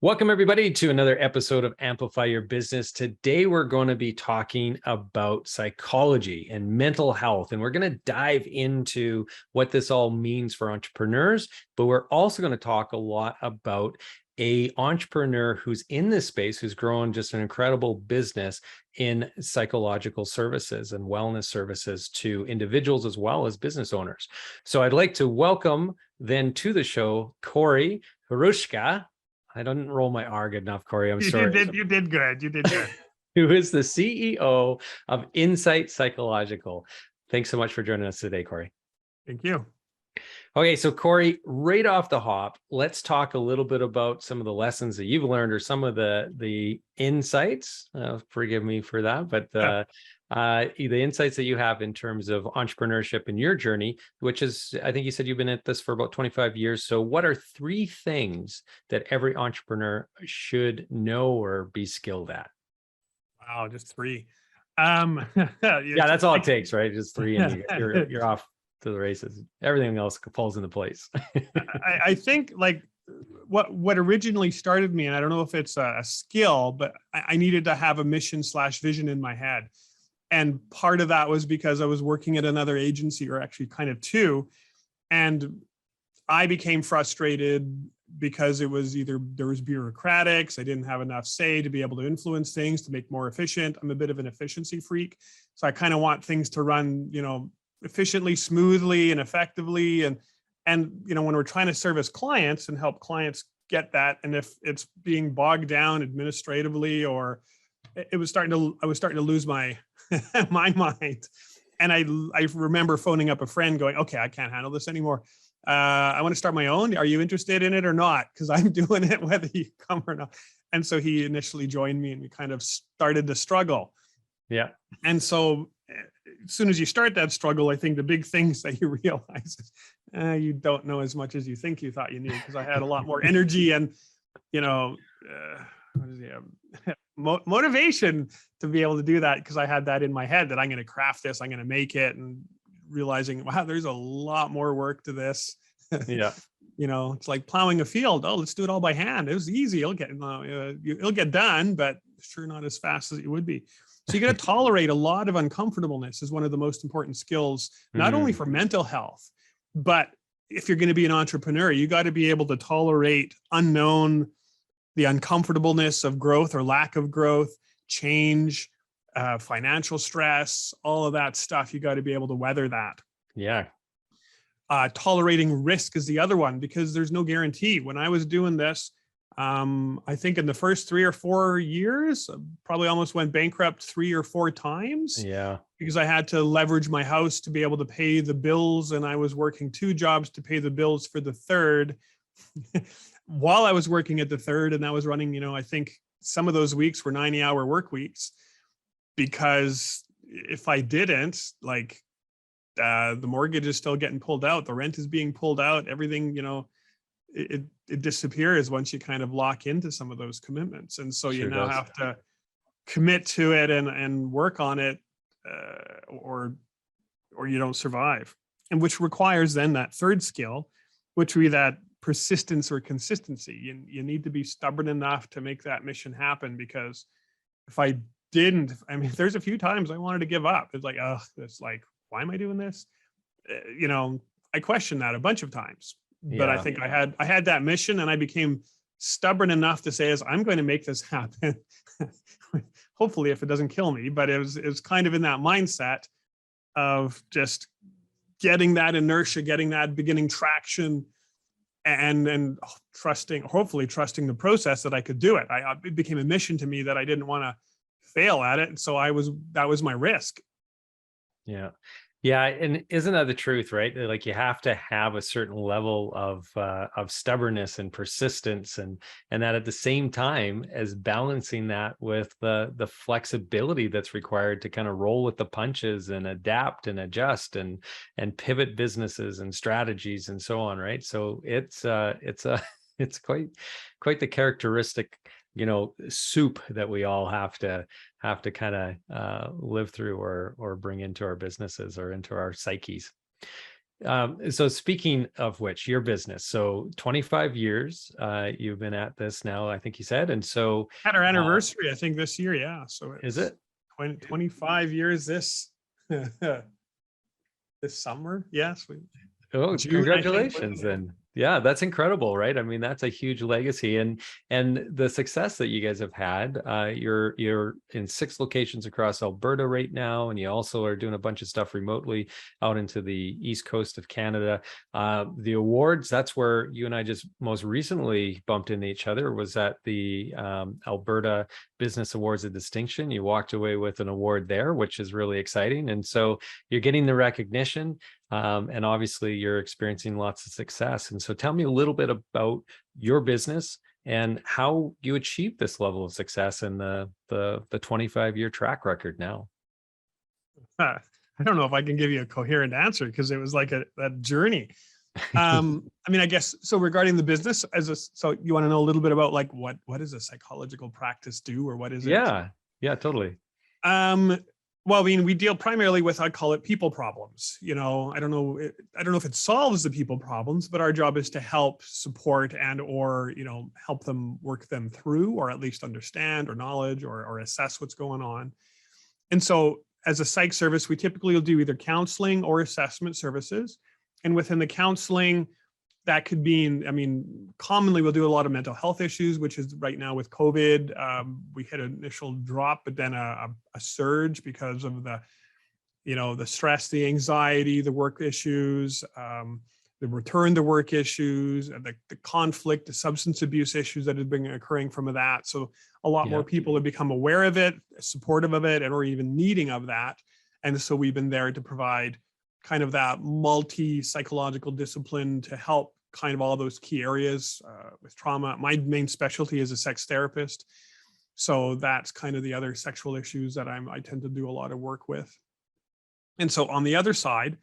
Welcome, everybody, to another episode of Amplify Your Business. Today, we're going to be talking about psychology and mental health, and we're going to dive into what this all means for entrepreneurs, but we're also going to talk a lot about an entrepreneur who's in this space, who's grown just an incredible business in psychological services and wellness services to individuals as well as business owners. So I'd like to welcome then to the show, Cory Hrushka. I didn't roll my R good enough, Cory. I'm sorry. You did good. You did good. Who is the CEO of Insight Psychological. Thanks so much for joining us today, Cory. Thank you. Okay, so Cory, right off the hop, let's talk a little bit about some of the lessons that you've learned or some of the insights. Forgive me for that, but the insights that you have in terms of entrepreneurship in your journey, which is, I think you said you've been at this for about 25 years. So what are 3 things that every entrepreneur should know or be skilled at? Wow, just 3. Yeah, that's all it takes, right? Just 3 and you're off to the races. Everything else falls into place. I think like what originally started me, and I don't know if it's a skill, but I needed to have a mission/vision in my head. And part of that was because I was working at another agency, or actually kind of 2, and I became frustrated because it was either there was bureaucratics, I didn't have enough say to be able to influence things, to make more efficient. I'm a bit of an efficiency freak. So I kind of want things to run, efficiently, smoothly, and effectively. And when we're trying to service clients and help clients get that, and if it's being bogged down administratively, or I was starting to lose my my mind. And I remember phoning up a friend going, okay, I can't handle this anymore. I want to start my own. Are you interested in it or not? Because I'm doing it whether you come or not. And so he initially joined me, and we kind of started to struggle. Yeah. And so as soon as you start that struggle, I think the big things that you realize is you don't know as much as you think you thought you knew, because I had a lot more energy and, motivation to be able to do that, because I had that in my head that I'm going to craft this, I'm going to make it, and realizing, wow, there's a lot more work to this. Yeah. It's like plowing a field. Oh, let's do it all by hand. It was easy. It'll get done, but sure not as fast as it would be. So you got to tolerate a lot of uncomfortableness is one of the most important skills, not only for mental health, but if you're going to be an entrepreneur, you got to be able to tolerate unknown, the uncomfortableness of growth or lack of growth, change, financial stress, all of that stuff. You got to be able to weather that. Yeah. Tolerating risk is the other one, because there's no guarantee. When I was doing this, I think in the first 3 or 4 years, probably almost went bankrupt 3 or 4 times. Yeah. Because I had to leverage my house to be able to pay the bills, and I was working 2 jobs to pay the bills for the 3rd while I was working at the 3rd. And that was running, I think some of those weeks were 90-hour work weeks, because if I didn't, the mortgage is still getting pulled out, the rent is being pulled out, everything, it disappears once you kind of lock into some of those commitments. And so you now have to commit to it and work on it, or you don't survive. And which requires then that 3rd skill, which would be that persistence or consistency. You need to be stubborn enough to make that mission happen, because if I didn't, there's a few times I wanted to give up. It's like, why am I doing this? I questioned that a bunch of times. But I think I had that mission, and I became stubborn enough to say, I'm going to make this happen. Hopefully, if it doesn't kill me. But it was kind of in that mindset of just getting that inertia, getting that beginning traction, and hopefully trusting the process that I could do it. It became a mission to me that I didn't want to fail at it. And so that was my risk. Yeah. Yeah. And isn't that the truth, right? Like, you have to have a certain level of stubbornness and persistence, and that at the same time as balancing that with the flexibility that's required to kind of roll with the punches and adapt and adjust and pivot businesses and strategies and so on. Right. So it's quite the characteristic, soup that we all have to kind of live through or bring into our businesses or into our psyches. So speaking of which, your business, so 25 years, you've been at this now, I think you said. And so Had our anniversary, I think, this year. Yeah. So is it's it? 25 years this this summer. Yes. Oh, June, I think. congratulations then. Yeah, that's incredible, right? I mean, that's a huge legacy, and the success that you guys have had. You're in 6 locations across Alberta right now, and you also are doing a bunch of stuff remotely out into the east coast of Canada. The awards, that's where you and I just most recently bumped into each other, was at the Alberta Business Awards of Distinction. You walked away with an award there, which is really exciting. And so you're getting the recognition. And obviously you're experiencing lots of success. And so tell me a little bit about your business and how you achieved this level of success in the 25-year track record now. I don't know if I can give you a coherent answer because it was like a journey. I mean, I guess so. Regarding the business, so you want to know a little bit about like what does a psychological practice do, or what is it? Yeah, totally. Well, I mean, we deal primarily with, I call it people problems. You know, I don't know if it solves the people problems, but our job is to help support and or, you know, help them work them through, or at least understand or knowledge or assess what's going on. And so as a psych service, we typically will do either counseling or assessment services. And within the counseling, that could mean, I mean, commonly we'll do a lot of mental health issues, which is right now with COVID. We hit an initial drop, but then a surge because of the, you know, the stress, the anxiety, the work issues, the return to work issues, the conflict, the substance abuse issues that have been occurring from that. So a lot more people have become aware of it, supportive of it, and or even needing of that. And so we've been there to provide kind of that multi-psychological discipline to help kind of all those key areas with trauma. My main specialty is a sex therapist. So that's kind of the other sexual issues that I tend to do a lot of work with. And so on the other side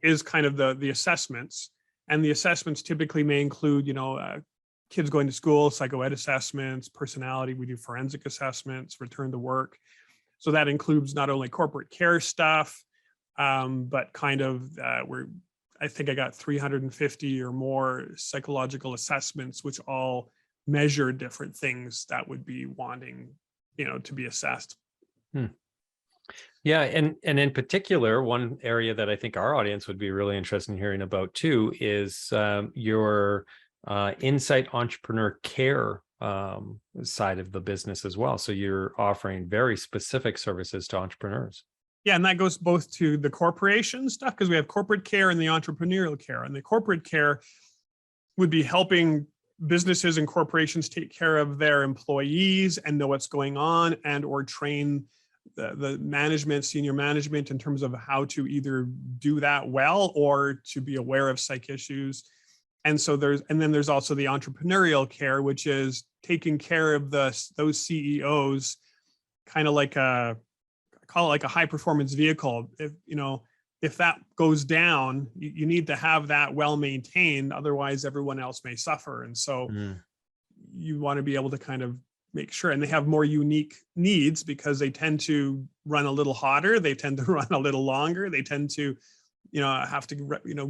is kind of the assessments. And the assessments typically may include, you know, kids going to school, psychoed assessments, personality. We do forensic assessments, return to work. So that includes not only corporate care stuff, but kind of I think I got 350 or more psychological assessments, which all measure different things that would be wanting, you know, to be assessed. Yeah, and in particular, one area that I think our audience would be really interested in hearing about too is your Insight Entrepreneur Care side of the business as well. So you're offering very specific services to entrepreneurs. Yeah, and that goes both to the corporation stuff, because we have corporate care and the entrepreneurial care. And the corporate care would be helping businesses and corporations take care of their employees and know what's going on, and or train the management, senior management, in terms of how to either do that well or to be aware of psych issues. And so there's also the entrepreneurial care, which is taking care of those CEOs, kind of like call it like a high performance vehicle. If that goes down, you need to have that well maintained, otherwise everyone else may suffer. And so you want to be able to kind of make sure, and they have more unique needs because they tend to run a little hotter, they tend to run a little longer, they tend to, have to,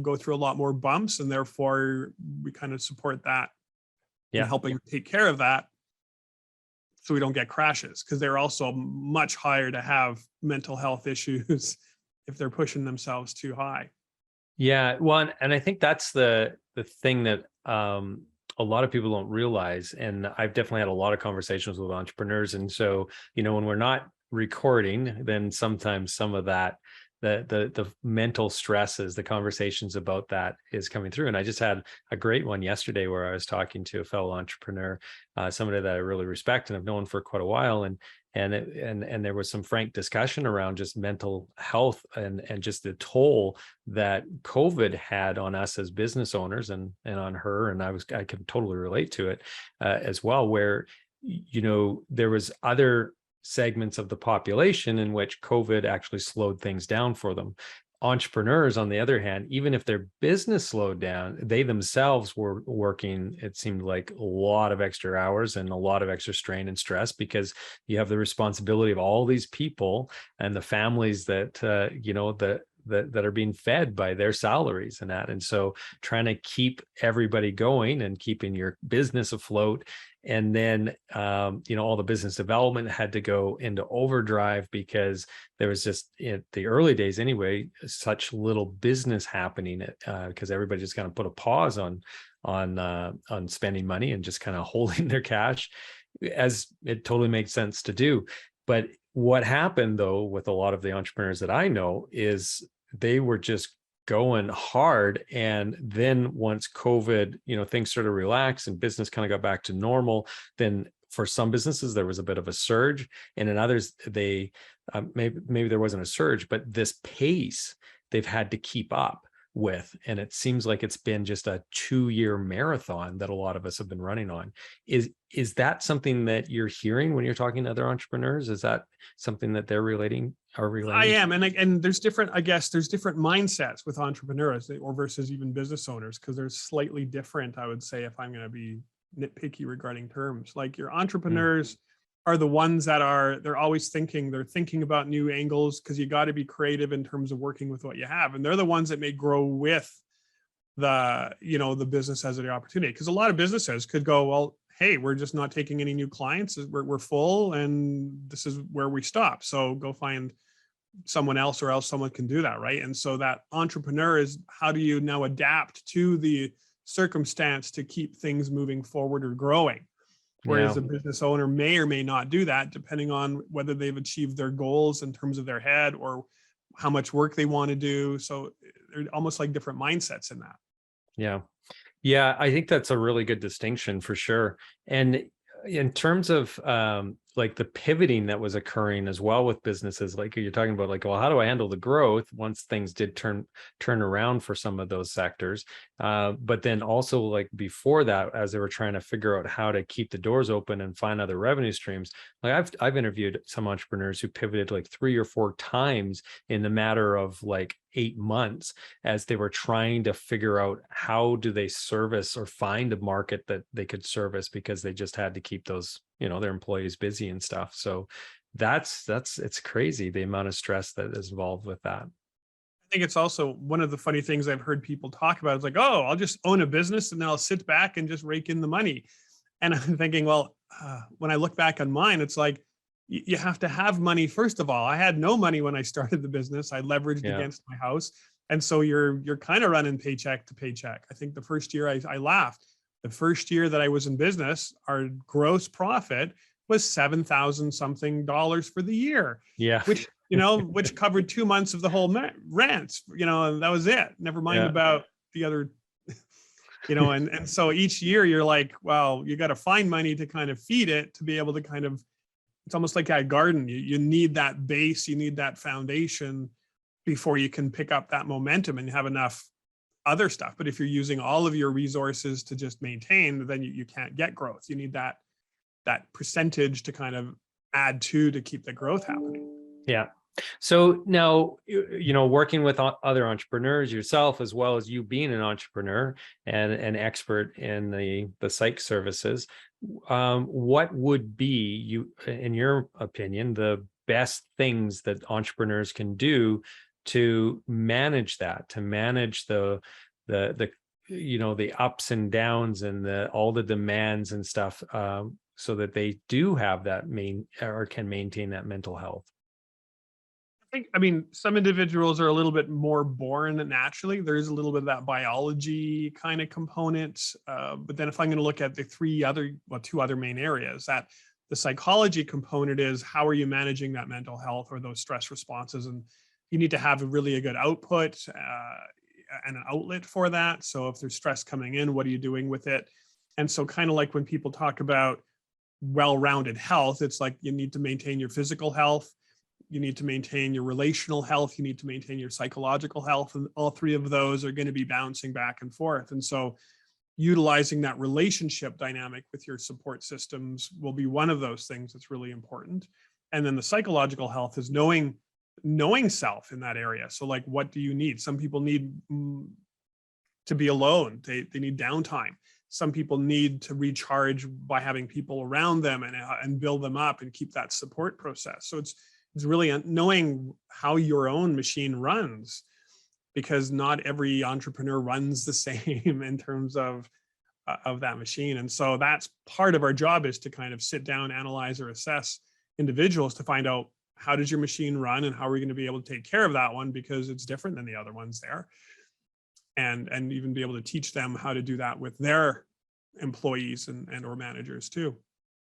go through a lot more bumps, and therefore we kind of support that in helping take care of that, so we don't get crashes, because they're also much higher to have mental health issues if they're pushing themselves too high. Yeah, well, and I think that's the thing that a lot of people don't realize. And I've definitely had a lot of conversations with entrepreneurs. And so, when we're not recording, then sometimes some of that, the mental stresses, the conversations about that is coming through. And I just had a great one yesterday where I was talking to a fellow entrepreneur, somebody that I really respect and have known for quite a while. And there was some frank discussion around just mental health and just the toll that COVID had on us as business owners and on her. And I can totally relate to it as well, where, there was other segments of the population in which COVID actually slowed things down for them. Entrepreneurs, on the other hand, even if their business slowed down, they themselves were working, it seemed like, a lot of extra hours and a lot of extra strain and stress, because you have the responsibility of all these people and the families that, that are being fed by their salaries and that. And so trying to keep everybody going and keeping your business afloat. And then, all the business development had to go into overdrive because there was just, in the early days anyway, such little business happening because everybody just kind of put a pause on spending money and just kind of holding their cash, as it totally makes sense to do. But what happened though with a lot of the entrepreneurs that I know is they were just going hard. And then once COVID, things started to relax and business kind of got back to normal, then for some businesses, there was a bit of a surge. And in others, they maybe there wasn't a surge, but this pace they've had to keep up with. And it seems like it's been just a 2-year marathon that a lot of us have been running on. Is that something that you're hearing when you're talking to other entrepreneurs? Is that something that they're relating? I am. And there's different mindsets with entrepreneurs or versus even business owners, because they're slightly different, I would say, if I'm going to be nitpicky regarding terms. Like your entrepreneurs are the ones that they're always thinking about new angles, because you got to be creative in terms of working with what you have. And they're the ones that may grow with the business as an opportunity. Because a lot of businesses could go, well, hey, we're just not taking any new clients. We're full and this is where we stop. So go find someone else, or else someone can do that, right? And so that entrepreneur is, how do you now adapt to the circumstance to keep things moving forward or growing? Whereas a business owner may or may not do that, depending on whether they've achieved their goals in terms of their head or how much work they want to do. So they're almost like different mindsets in that. Yeah. Yeah. I think that's a really good distinction for sure. And in terms of like the pivoting that was occurring as well with businesses, like you're talking about, like, well, how do I handle the growth once things did turn around for some of those sectors? But then also, like before that, as they were trying to figure out how to keep the doors open and find other revenue streams, like I've interviewed some entrepreneurs who pivoted like 3 or 4 times in the matter of like 8 months as they were trying to figure out how do they service or find a market that they could service, because they just had to keep those, their employees busy and stuff. So it's crazy the amount of stress that is involved with that. I think it's also one of the funny things I've heard people talk about. It's like, oh, I'll just own a business and then I'll sit back and just rake in the money. And I'm thinking, well, when I look back on mine, it's like, you have to have money. First of all, I had no money when I started the business. I leveraged against my house. And so you're kind of running paycheck to paycheck. I think the first year I laughed. The first year that I was in business, our gross profit was $7,000 something for the year. Yeah. Which covered 2 months of the whole rent, and that was it. Never mind about the other, and so each year you're like, well, you got to find money to kind of feed it, to be able to kind of, it's almost like a garden. You need that base, you need that foundation before you can pick up that momentum and have enough other stuff. But if you're using all of your resources to just maintain, then you can't get growth. You need that percentage to kind of add to keep the growth happening. Yeah. So now, working with other entrepreneurs, yourself, as well as you being an entrepreneur and an expert in the psych services, what would be, in your opinion, the best things that entrepreneurs can do to manage that, to manage the ups and downs and all the demands and stuff, so that they do have that can maintain that mental health? I mean, some individuals are a little bit more born naturally. There's a little bit of that biology kind of component. But then if I'm going to look at the 2 other main areas, that the psychology component is, how are you managing that mental health or those stress responses? And you need to have a good output and an outlet for that. So if there's stress coming in, what are you doing with it? And so kind of like when people talk about well-rounded health, it's like you need to maintain your physical health, you need to maintain your relational health, you need to maintain your psychological health, and all 3 of those are going to be bouncing back and forth. And so utilizing that relationship dynamic with your support systems will be one of those things that's really important. And then the psychological health is knowing self in that area. So like, what do you need? Some people need to be alone. They need downtime. Some people need to recharge by having people around them and build them up and keep that support process. So it's really knowing how your own machine runs because not every entrepreneur runs the same in terms of that machine. And so that's part of our job, is to kind of sit down, analyze, or assess individuals to find out, how does your machine run and how are we going to be able to take care of that one, because it's different than the other ones there. And even be able to teach them how to do that with their employees and or managers too.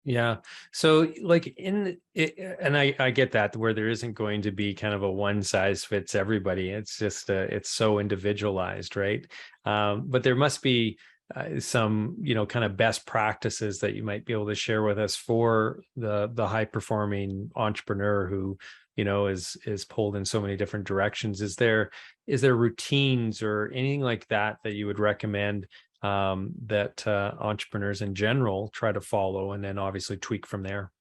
Yeah. So like in it, and I get that, where there isn't going to be kind of a one size fits everybody. It's just it's so individualized, right? But there must be some, kind of best practices that you might be able to share with us for the high performing entrepreneur who, is pulled in so many different directions. Is there routines or anything like that you would recommend that entrepreneurs in general try to follow, and then obviously tweak from there?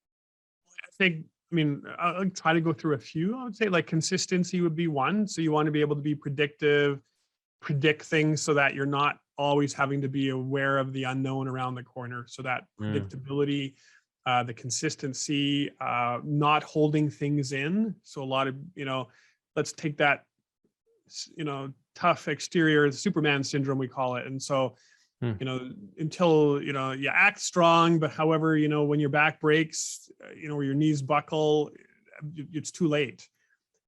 I'll try to go through a few. I would say like consistency would be one. So you want to be able to be predictive, predict things so that you're not always having to be aware of the unknown around the corner. So that predictability, the consistency, not holding things in. So a lot of, let's take that, tough exterior, Superman syndrome, we call it. And so, until, you act strong, but however, when your back breaks, or your knees buckle, it's too late.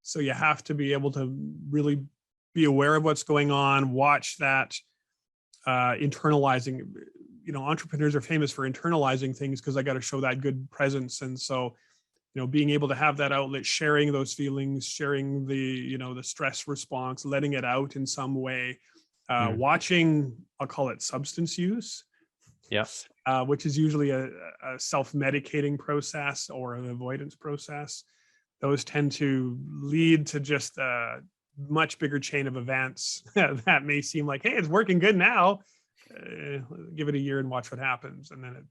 So you have to be able to really be aware of what's going on, watch that, internalizing. Entrepreneurs are famous for internalizing things because I got to show that good presence. And so, being able to have that outlet, sharing those feelings, sharing the, the stress response, letting it out in some way, watching, I'll call it substance use. Yes. Which is usually a self-medicating process or an avoidance process. Those tend to lead to just a much bigger chain of events that may seem like, hey, it's working good now. Give it a year and watch what happens. And then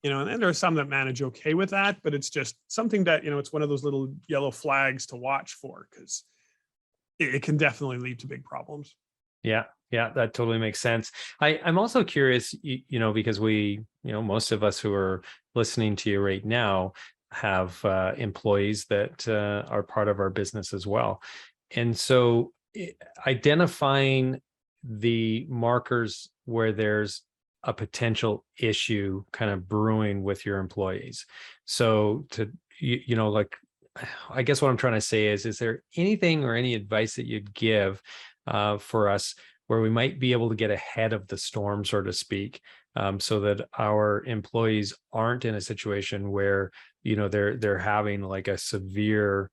and then there are some that manage okay with that, but it's just something that, it's one of those little yellow flags to watch for, because it can definitely lead to big problems. Yeah, that totally makes sense. I'm also curious, because we, most of us who are listening to you right now have employees that are part of our business as well. And so identifying the markers where there's a potential issue kind of brewing with your employees. So I guess what I'm trying to say is there anything or any advice that you'd give for us where we might be able to get ahead of the storm, so to speak, so that our employees aren't in a situation where, they're having like a severe,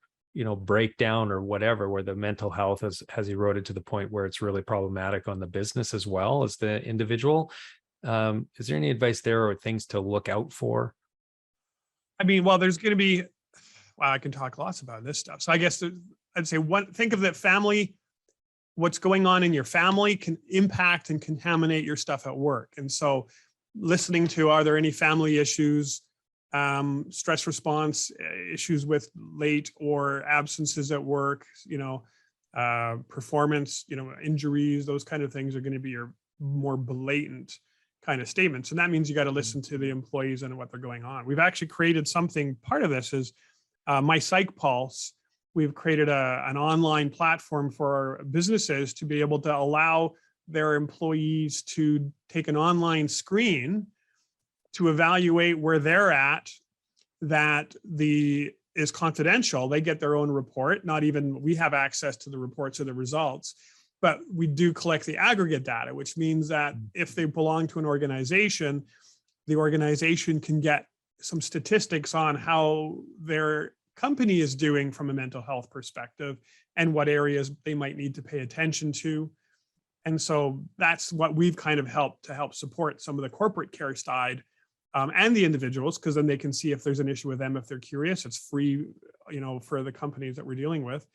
breakdown or whatever, where the mental health has eroded to the point where it's really problematic on the business as well as the individual. Is there any advice there or things to look out for? There's going to be, I can talk lots about this stuff. So I guess I'd say think of that family. What's going on in your family can impact and contaminate your stuff at work. And so listening to, are there any family issues, stress response issues with late or absences at work, performance, injuries, those kind of things are going to be your more blatant kind of statements. And that means you got to listen to the employees and what they're going on. We've actually created something, part of this is MyPsychPulse. We've created an online platform for our businesses to be able to allow their employees to take an online screen to evaluate where they're at, that is confidential. They get their own report. Not even we have access to the reports or the results, but we do collect the aggregate data, which means that if they belong to an organization, the organization can get some statistics on how their company is doing from a mental health perspective and what areas they might need to pay attention to. And so that's what we've kind of helped to help support some of the corporate care side, and the individuals, because then they can see if there's an issue with them. If they're curious, it's free, for the companies that we're dealing with,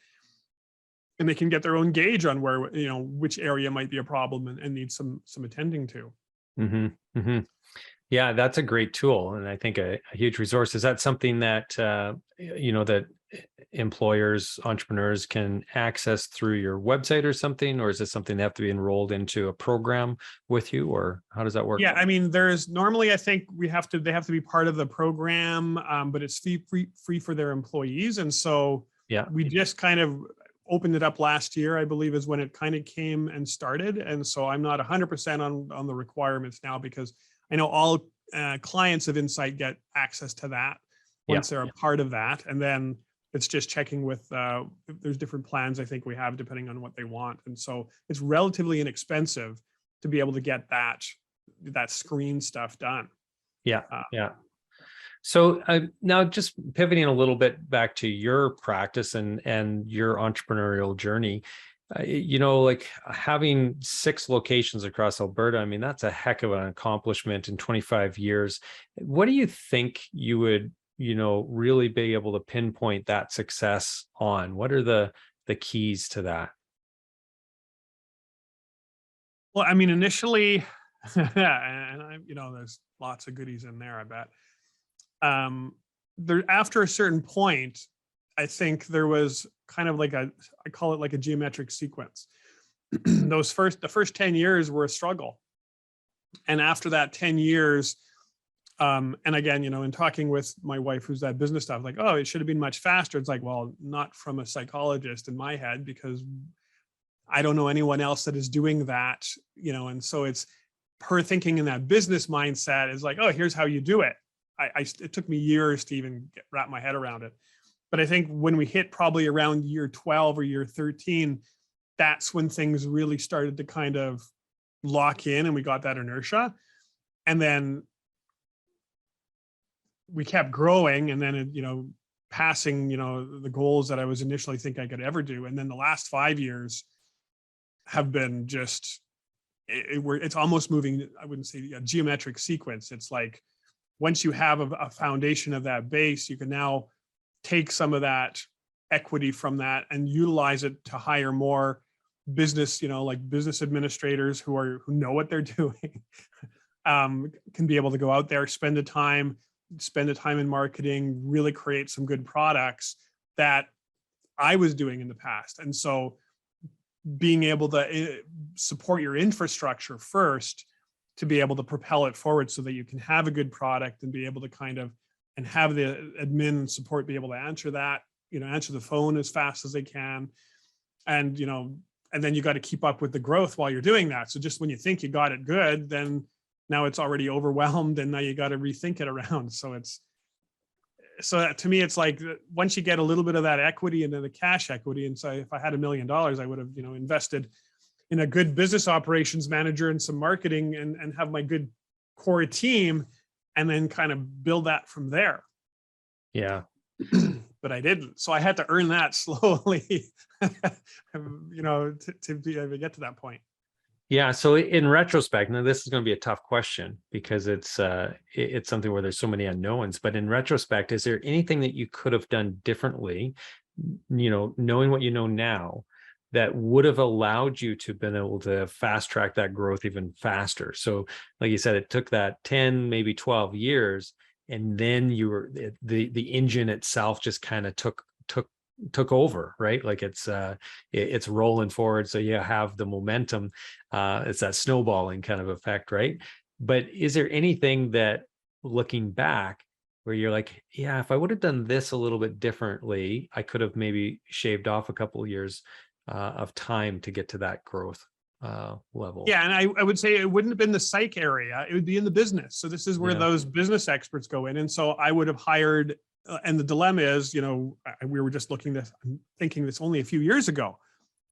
and they can get their own gauge on where, which area might be a problem and need some attending to. Mm-hmm. Mm-hmm. Yeah, that's a great tool, and I think a huge resource. Is that something that that employers, entrepreneurs can access through your website or something, or is this something they have to be enrolled into a program with you, or how does that work? Yeah, there's normally, I think they have to be part of the program, but it's free for their employees, and so yeah, we just kind of opened it up last year, I believe, is when it kind of came and started. And so I'm not 100% on the requirements now, because I know all clients of Insight get access to that once they're a part of that. And then it's just checking with, there's different plans I think we have depending on what they want. And so it's relatively inexpensive to be able to get that screen stuff done. Yeah. So now just pivoting a little bit back to your practice and your entrepreneurial journey, like having 6 locations across Alberta, I mean, that's a heck of an accomplishment in 25 years. What do you think you would, really be able to pinpoint that success on? What are the keys to that? Well, I mean, initially, and there's lots of goodies in there, I bet. After a certain point, I think there was kind of I call it like a geometric sequence. The first 10 years were a struggle. And after that 10 years, and again, in talking with my wife, who's that business stuff, like, oh, it should have been much faster. It's like, well, not from a psychologist in my head, because I don't know anyone else that is doing that, and so it's her thinking in that business mindset is like, oh, here's how you do it. It took me years to even wrap my head around it. But I think when we hit probably around year 12 or year 13, that's when things really started to kind of lock in and we got that inertia. And then we kept growing, and then, passing, the goals that I was initially think I could ever do. And then the last 5 years have been just, it's almost moving, I wouldn't say a geometric sequence. It's like, once you have a foundation of that base, you can now take some of that equity from that and utilize it to hire more business, like business administrators who know what they're doing, can be able to go out there, spend the time in marketing, really create some good products that I was doing in the past. And so being able to support your infrastructure first to be able to propel it forward so that you can have a good product and be able to and have the admin and support be able to answer that, answer the phone as fast as they can. And, and then you got to keep up with the growth while you're doing that. So just when you think you got it good, then now it's already overwhelmed and now you got to rethink it around. So to me, it's like once you get a little bit of that equity and then the cash equity. And so if I had $1 million, I would have, invested in a good business operations manager and some marketing and have my good core team and then kind of build that from there. Yeah. But I didn't. So I had to earn that slowly, to be able to get to that point. Yeah. So in retrospect, now this is going to be a tough question because it's something where there's so many unknowns, but in retrospect, is there anything that you could have done differently, knowing what you know now, that would have allowed you to been able to fast track that growth even faster? So like you said, it took that 10, maybe 12 years, and then the engine itself just kind of took over, right? Like it's rolling forward. So you have the momentum. It's that snowballing kind of effect, right? But is there anything that, looking back, where you're like, yeah, if I would have done this a little bit differently, I could have maybe shaved off a couple of years of time to get to that growth level? Yeah. And I would say it wouldn't have been the psych area. It would be in the business. So this is where those business experts go in. And so I would have hired, and the dilemma is, we were just thinking this only a few years ago,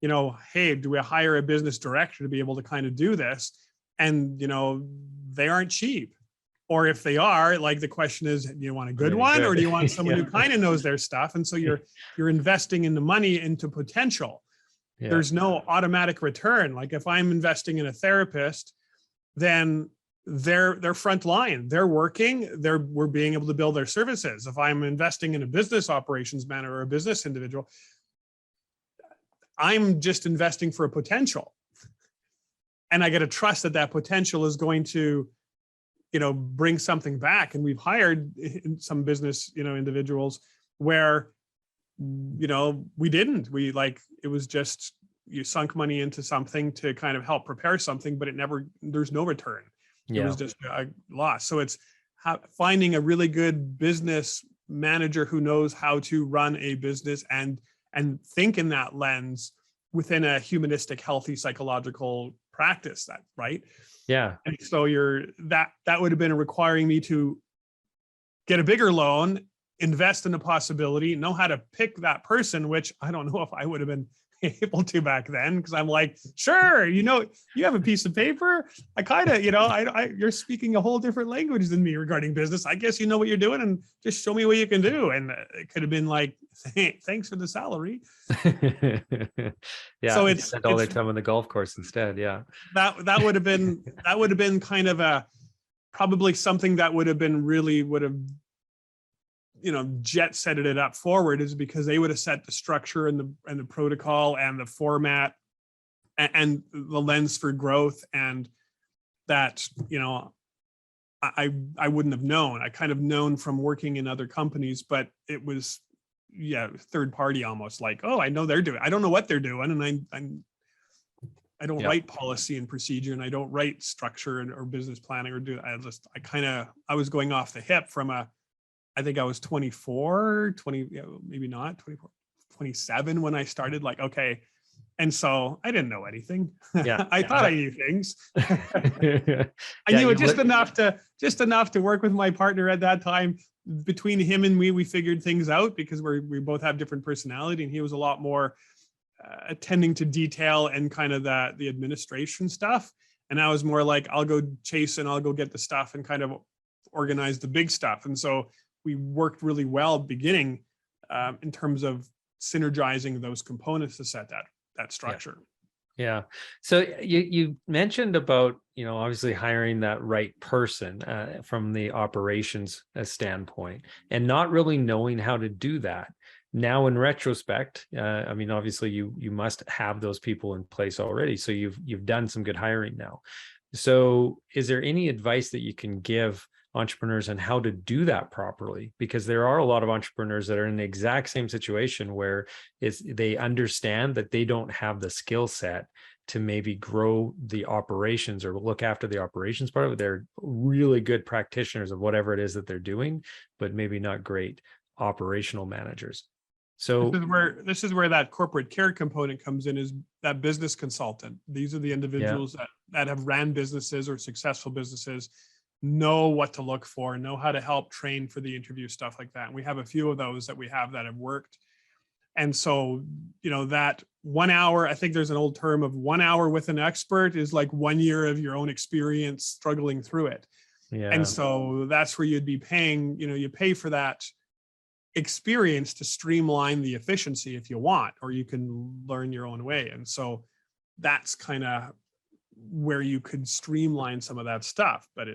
hey, do we hire a business director to be able to kind of do this? And, they aren't cheap. Or if they are, like, the question is, do you want a good one or do you want someone who kind of knows their stuff? And so you're investing in the money into potential. Yeah. There's no automatic return. Like if I'm investing in a therapist, then they're front line, they're working, we're being able to build their services. If I'm investing in a business operations manager or a business individual, I'm just investing for a potential. And I got to trust that potential is going to, bring something back. And we've hired some business, individuals where, we didn't, it was just, you sunk money into something to kind of help prepare something, but there's no return. It was just a loss. So it's finding a really good business manager who knows how to run a business and and think in that lens within a humanistic, healthy psychological practice, that right. Yeah. And so that would have been requiring me to get a bigger loan, invest in a possibility, know how to pick that person, which I don't know if I would have been able to back then, because I'm like, sure, you have a piece of paper. I kind of, you're speaking a whole different language than me regarding business. I guess you know what you're doing, and just show me what you can do. And it could have been like, hey, thanks for the salary. Yeah. So spent all their time on the golf course instead. Yeah. that would have been kind of a probably something that would have jet setted it up forward, is because they would have set the structure and the protocol and the format and the lens for growth, and that, I wouldn't have known. I kind of known from working in other companies, but it was, third party almost, like, oh, I know they're doing, I don't know what they're doing. And I don't write policy and procedure, and I don't write structure or business planning I was going off the hip from I think I was 24, 20, maybe not 24, 27 when I started, like, okay. And so I didn't know anything. Yeah. I thought I knew things. I I knew it just enough to work with my partner at that time. Between him and me, we figured things out, because we both have different personality, and he was a lot more attending to detail and kind of the administration stuff. And I was more like, I'll go chase and I'll go get the stuff and kind of organize the big stuff. And so we worked really well beginning in terms of synergizing those components to set that structure. Yeah. So you mentioned about, obviously hiring that right person from the operations standpoint, and not really knowing how to do that. Now, in retrospect, obviously you must have those people in place already. So you've done some good hiring now. So is there any advice that you can give entrepreneurs on how to do that properly? Because there are a lot of entrepreneurs that are in the exact same situation where they understand that they don't have the skill set to maybe grow the operations or look after the operations part of it. They're really good practitioners of whatever it is that they're doing, but maybe not great operational managers. So this is where that corporate care component comes in, is that business consultant. These are the individuals that have ran businesses or successful businesses, know what to look for, know how to help train for the interview, stuff like that. And we have a few of those that we have that have worked. And so, that 1 hour, I think there's an old term of 1 hour with an expert is like 1 year of your own experience struggling through it. Yeah. And so that's where you'd be paying, you pay for that experience to streamline the efficiency if you want, or you can learn your own way. And so that's kind of where you could streamline some of that stuff, but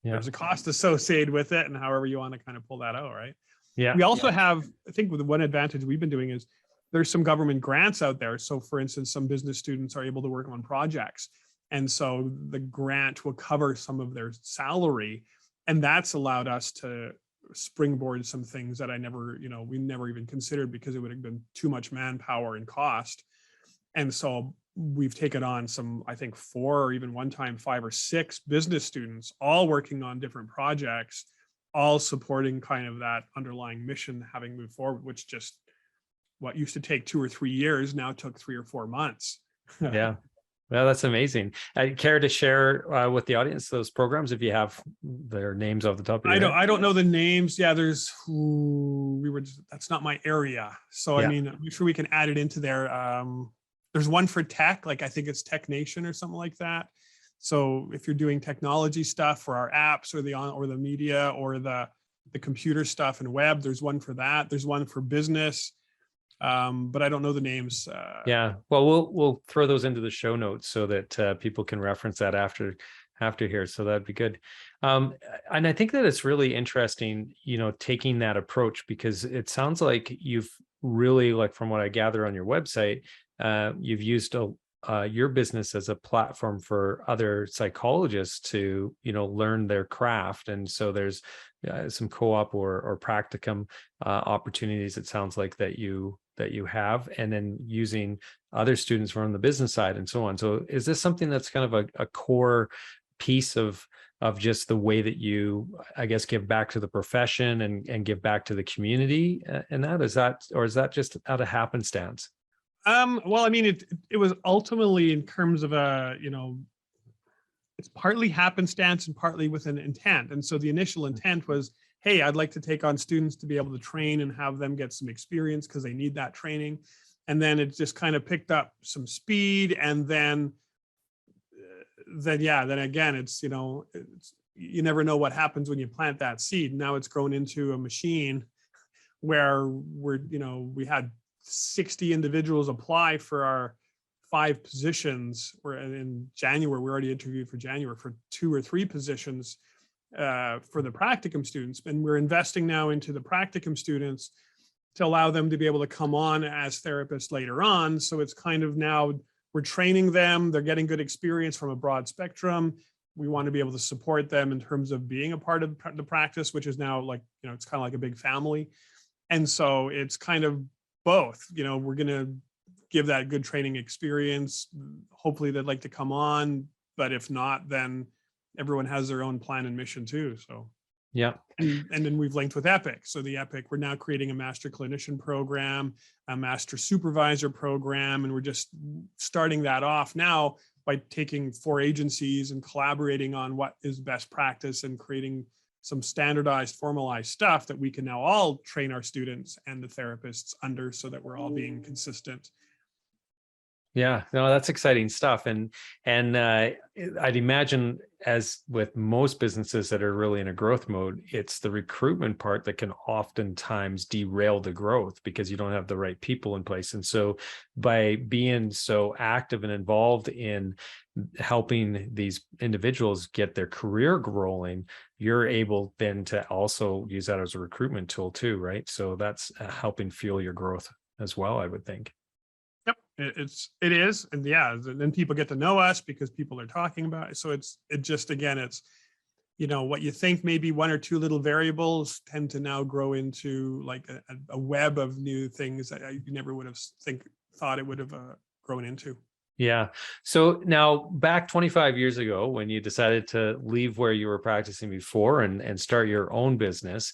there's a cost associated with it, and however you want to kind of pull that out, right? Yeah. We also have, I think with one advantage we've been doing is there's some government grants out there. So for instance, some business students are able to work on projects. And so the grant will cover some of their salary. And that's allowed us to springboard some things that we never even considered, because it would have been too much manpower and cost. And so we've taken on some, I think 4 or even one time 5 or 6 business students, all working on different projects, all supporting kind of that underlying mission having moved forward, which just what used to take 2 or 3 years now took 3 or 4 months. Yeah. Well, that's amazing. I'd care to share with the audience those programs if you have their names off the top of your head. I don't know the names. Yeah, that's not my area. So yeah. I'm sure we can add it into there. There's one for tech, like I think it's Tech Nation or something like that. So if you're doing technology stuff for our apps or the media or the computer stuff and web, there's one for that. There's one for business. But I don't know the names. Yeah, well, we'll throw those into the show notes so that people can reference that after here. So that'd be good. And I think that it's really interesting, taking that approach, because it sounds like you've really, like from what I gather on your website, you've used your business as a platform for other psychologists to, learn their craft. And so there's some co-op or practicum opportunities, it sounds like that you have, and then using other students from the business side and so on. So is this something that's kind of a core piece of of just the way that you, I guess, give back to the profession and give back to the community? And that is that, or is that just out of happenstance? Well, I mean, it was ultimately in terms of it's partly happenstance and partly with an intent. And so the initial intent was, hey, I'd like to take on students to be able to train and have them get some experience because they need that training. And then it just kind of picked up some speed. And then again, it's, you never know what happens when you plant that seed. Now it's grown into a machine where we had 60 individuals apply for our 5 positions. We're in January, we already interviewed for January for 2 or 3 positions for the practicum students. And we're investing now into the practicum students to allow them to be able to come on as therapists later on. So it's kind of now we're training them, they're getting good experience from a broad spectrum. We want to be able to support them in terms of being a part of the practice, which is now like, it's kind of like a big family. And so it's kind of both, we're going to give that good training experience. Hopefully they'd like to come on, but if not, then everyone has their own plan and mission too. So, yeah. And then we've linked with Epic. So the Epic, we're now creating a master clinician program, a master supervisor program, and we're just starting that off now by taking 4 agencies and collaborating on what is best practice and creating some standardized, formalized stuff that we can now all train our students and the therapists under so that we're all being consistent. Yeah, no, that's exciting stuff. And I'd imagine, as with most businesses that are really in a growth mode, it's the recruitment part that can oftentimes derail the growth because you don't have the right people in place. And so by being so active and involved in helping these individuals get their career rolling, you're able then to also use that as a recruitment tool too, right? So that's helping fuel your growth as well, I would think. Yep, it is, and yeah, then people get to know us because people are talking about it. So it's what you think maybe 1 or 2 little variables tend to now grow into like a web of new things that you never would have thought it would have grown into. Yeah. So now back 25 years ago, when you decided to leave where you were practicing before and start your own business,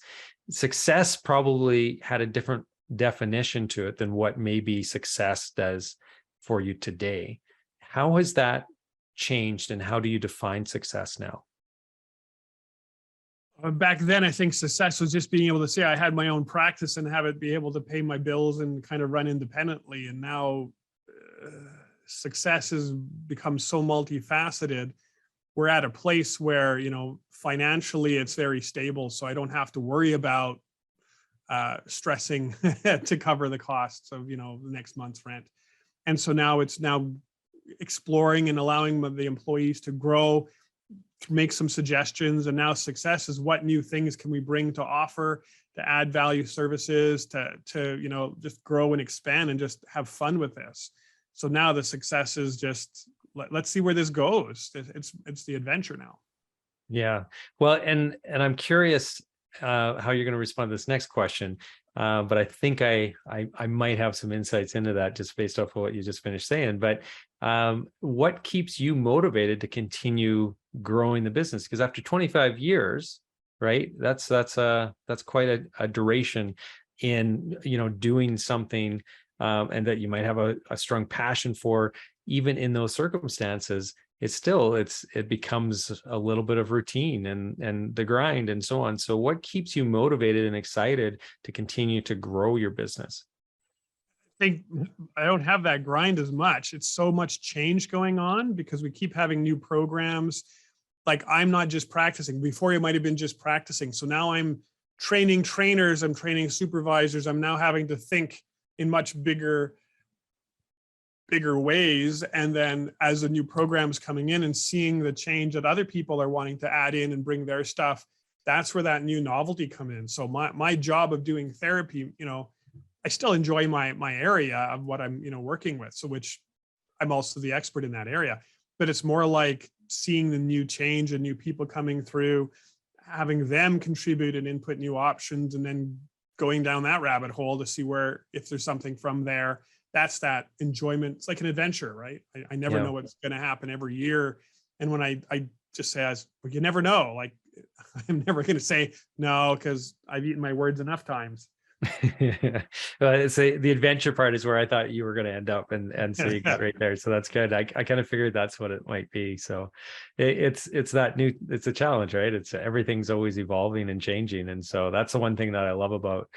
success probably had a different definition to it than what maybe success does for you today. How has that changed, and how do you define success now? Back then, I think success was just being able to say I had my own practice and have it be able to pay my bills and kind of run independently. And now success has become so multifaceted. We're at a place where, financially it's very stable. So I don't have to worry about stressing to cover the costs of, the next month's rent. And so now it's exploring and allowing the employees to grow, to make some suggestions. And now success is what new things can we bring to offer, to add value services, to just grow and expand and just have fun with this. So now the success is just, let's see where this goes. It's the adventure now. Yeah. Well, and I'm curious how you're going to respond to this next question. But I think I might have some insights into that just based off of what you just finished saying. But what keeps you motivated to continue growing the business? Because after 25 years, right, that's quite a duration in doing something, and that you might have a strong passion for. Even in those circumstances, it becomes a little bit of routine and the grind and so on. So what keeps you motivated and excited to continue to grow your business? I think I don't have that grind as much. It's so much change going on because we keep having new programs. Like I'm not just practicing. Before you might have been just practicing. So now I'm training trainers, I'm training supervisors. I'm now having to think in much bigger ways. And then as the new programs coming in and seeing the change that other people are wanting to add in and bring their stuff, that's where that new novelty come in. So my job of doing therapy, I still enjoy my area of what I'm, working with. So which I'm also the expert in that area, but it's more like seeing the new change and new people coming through, having them contribute and input new options, and then going down that rabbit hole to see if there's something from there. That's that enjoyment. It's like an adventure, right? I never know what's going to happen every year. And when I just say, well, you never know. Like, I'm never going to say no, because I've eaten my words enough times. Well, say the adventure part is where I thought you were going to end up, and so you got right there. So that's good. I kind of figured that's what it might be. So it's a challenge, right? It's everything's always evolving and changing, and so that's the one thing that I love about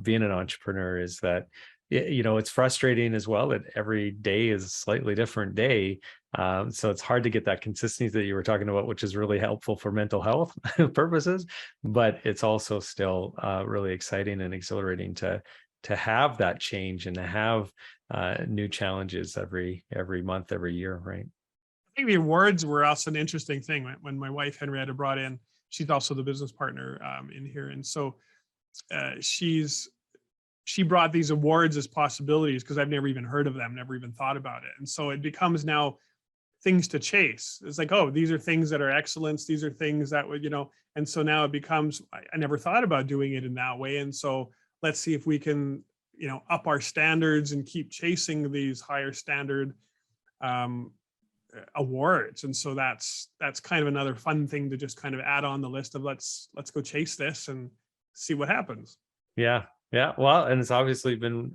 being an entrepreneur is that it's frustrating as well that every day is a slightly different day. So it's hard to get that consistency that you were talking about, which is really helpful for mental health purposes, but it's also still really exciting and exhilarating to have that change and to have new challenges every month, every year, right? I think the awards were also an interesting thing. When my wife Henrietta brought in, she's also the business partner in here, and so she brought these awards as possibilities because I've never even heard of them, never even thought about it, and so it becomes now things to chase. It's like, oh, these are things that are excellence. These are things that would, and so now it becomes, I never thought about doing it in that way. And so let's see if we can, up our standards and keep chasing these higher standard awards. And so that's kind of another fun thing to just kind of add on the list of let's go chase this and see what happens. Yeah. Yeah. Well, and it's obviously been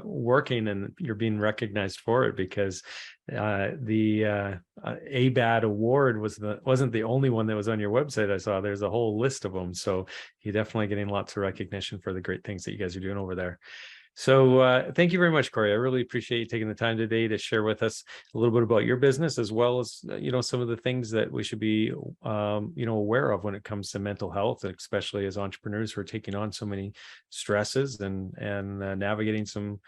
working, and you're being recognized for it, because the ABAD award wasn't the only one that was on your website. I saw there's a whole list of them. So you're definitely getting lots of recognition for the great things that you guys are doing over there. So thank you very much, Cory. I really appreciate you taking the time today to share with us a little bit about your business, as well as some of the things that we should be aware of when it comes to mental health, and especially as entrepreneurs who are taking on so many stresses and navigating some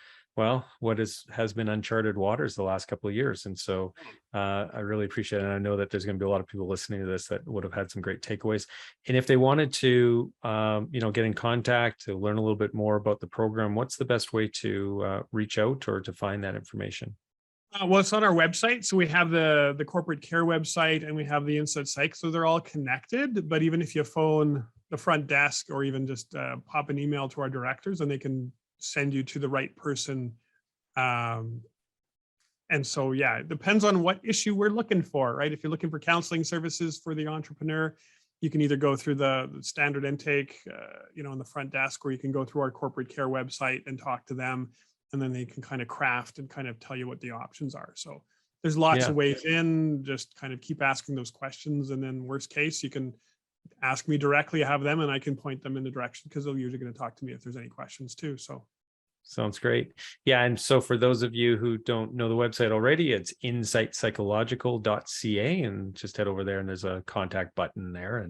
what has been uncharted waters the last couple of years. And so I really appreciate it. And I know that there's going to be a lot of people listening to this that would have had some great takeaways. And if they wanted to, get in contact to learn a little bit more about the program, what's the best way to reach out or to find that information? Well, it's on our website. So we have the corporate care website and we have the Inside Psych. So they're all connected. But even if you phone the front desk or even just pop an email to our directors, and they can send you to the right person. And so, yeah, it depends on what issue we're looking for, right? If you're looking for counseling services for the entrepreneur, you can either go through the standard intake, on the front desk, or you can go through our corporate care website and talk to them. And then they can kind of craft and kind of tell you what the options are. So there's lots of ways in, just kind of keep asking those questions. And then worst case, you can ask me directly, have them, and I can point them in the direction, because they're usually going to talk to me if there's any questions too. So sounds great. Yeah. And so for those of you who don't know the website already, it's insightpsychological.ca, and just head over there and there's a contact button there,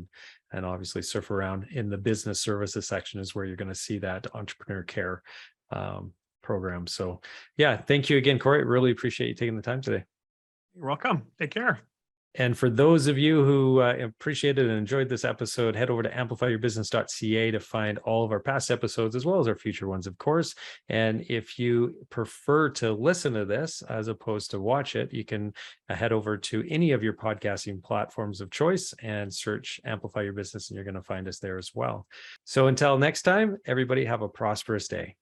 and obviously surf around in the business services section is where you're going to see that entrepreneur care program. So yeah, thank you again, Cory. Really appreciate you taking the time today. You're welcome. Take care. And for those of you who appreciated and enjoyed this episode, head over to amplifyyourbusiness.ca to find all of our past episodes, as well as our future ones, of course. And if you prefer to listen to this as opposed to watch it, you can head over to any of your podcasting platforms of choice and search Amplify Your Business, and you're going to find us there as well. So until next time, everybody have a prosperous day.